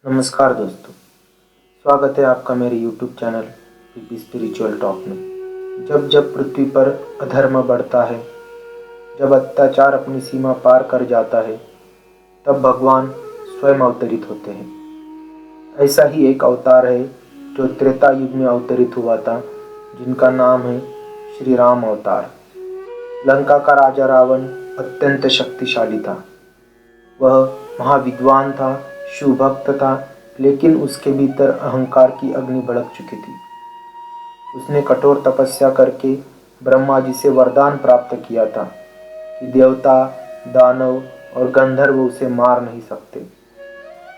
नमस्कार दोस्तों, स्वागत है आपका मेरे YouTube channel PP spiritual talk में। जब जब पृथ्वी पर अधर्म बढ़ता है, जब अत्याचार अपनी सीमा पार कर जाता है, तब भगवान स्वयं अवतरित होते हैं। ऐसा ही एक अवतार है जो त्रेता युग में अवतरित हुआ था, जिनका नाम है श्री राम अवतार। लंका का राजा रावण अत्यंत शक्तिशाली था। वह महाविद्वान था, शिव भक्त था, लेकिन उसके भीतर अहंकार की अग्नि भड़क चुकी थी। उसने कठोर तपस्या करके ब्रह्मा जी से वरदान प्राप्त किया था कि देवता, दानव और गंधर्व उसे मार नहीं सकते।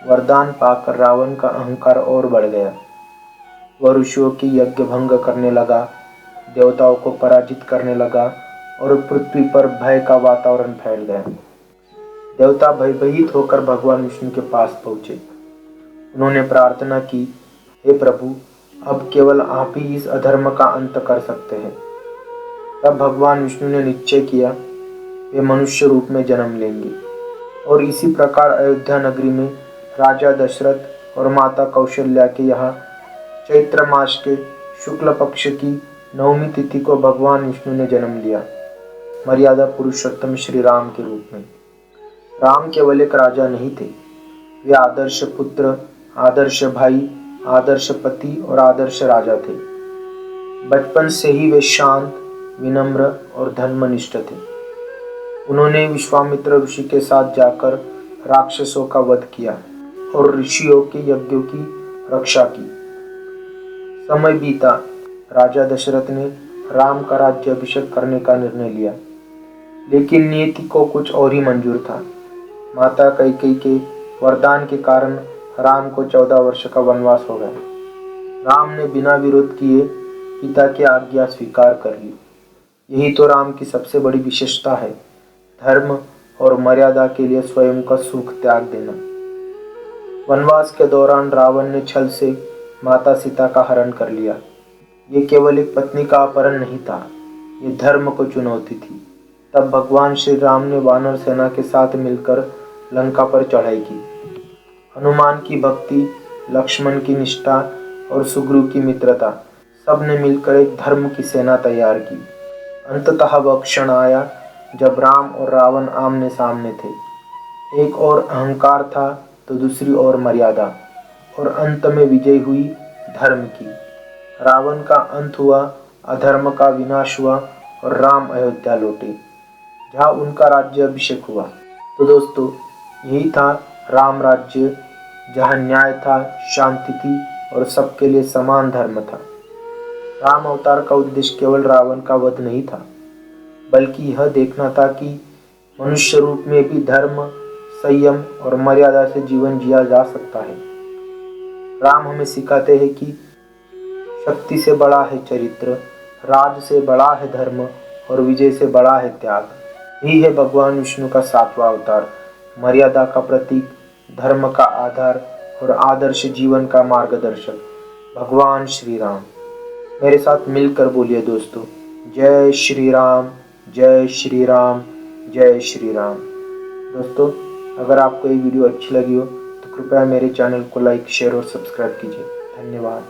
वरदान पाकर रावण का अहंकार और बढ़ गया। वह ऋषियों की यज्ञ भंग करने लगा, देवताओं को पराजित करने लगा और पृथ्वी पर भय का वातावरण फैल गया। देवता भयभीत होकर भगवान विष्णु के पास पहुंचे। उन्होंने प्रार्थना की, हे प्रभु, अब केवल आप ही इस अधर्म का अंत कर सकते हैं। तब भगवान विष्णु ने निश्चय किया, वे मनुष्य रूप में जन्म लेंगे। और इसी प्रकार अयोध्या नगरी में राजा दशरथ और माता कौशल्या के यहाँ चैत्र मास के शुक्ल पक्ष की 9वीं तिथि को भगवान विष्णु ने जन्म लिया, मर्यादा पुरुषोत्तम श्री राम के रूप में। राम केवल एक राजा नहीं थे, वे आदर्श पुत्र, आदर्श भाई, आदर्श पति और आदर्श राजा थे। बचपन से ही वे शांत, विनम्र और धर्मनिष्ठ थे। उन्होंने विश्वामित्र ऋषि के साथ जाकर राक्षसों का वध किया और ऋषियों के यज्ञों की रक्षा की। समय बीता, राजा दशरथ ने राम का राज्याभिषेक करने का निर्णय लिया, लेकिन नियति को कुछ और ही मंजूर था। माता कैकेयी के वरदान के कारण राम को 14 वर्ष का वनवास हो गया। राम ने बिना विरोध किए पिता की आज्ञा स्वीकार कर ली। यही तो राम की सबसे बड़ी विशेषता है, धर्म और मर्यादा के लिए स्वयं का सुख त्याग देना। वनवास के दौरान रावण ने छल से माता सीता का हरण कर लिया। ये केवल एक पत्नी का अपहरण नहीं था, ये धर्म को चुनौती थी। तब भगवान श्री राम ने वानर सेना के साथ मिलकर लंका पर चढ़ाई की। हनुमान की भक्ति, लक्ष्मण की निष्ठा और सुग्रीव की मित्रता, सब ने मिलकर एक धर्म की सेना तैयार की। अंततः वह क्षण आया जब राम और रावण आमने सामने थे। एक ओर अहंकार था तो दूसरी ओर मर्यादा, और अंत में विजय हुई धर्म की। रावण का अंत हुआ, अधर्म का विनाश हुआ और राम अयोध्या लौटे, जहाँ उनका राज्याभिषेक हुआ। तो दोस्तों, यही था राम राज्य, जहाँ न्याय था, शांति थी और सबके लिए समान धर्म था। राम अवतार का उद्देश्य केवल रावण का वध नहीं था, बल्कि यह देखना था कि मनुष्य रूप में भी धर्म, संयम और मर्यादा से जीवन जिया जा सकता है। राम हमें सिखाते हैं कि शक्ति से बड़ा है चरित्र, राज से बड़ा है धर्म और विजय से बड़ा है त्याग। यही है भगवान विष्णु का 7वां अवतार, मर्यादा का प्रतीक, धर्म का आधार और आदर्श जीवन का मार्गदर्शक, भगवान श्री राम। मेरे साथ मिलकर बोलिए दोस्तों, जय श्री राम, जय श्री राम, जय श्री राम। दोस्तों, अगर आपको ये वीडियो अच्छी लगी हो तो कृपया मेरे चैनल को लाइक, शेयर और सब्सक्राइब कीजिए। धन्यवाद।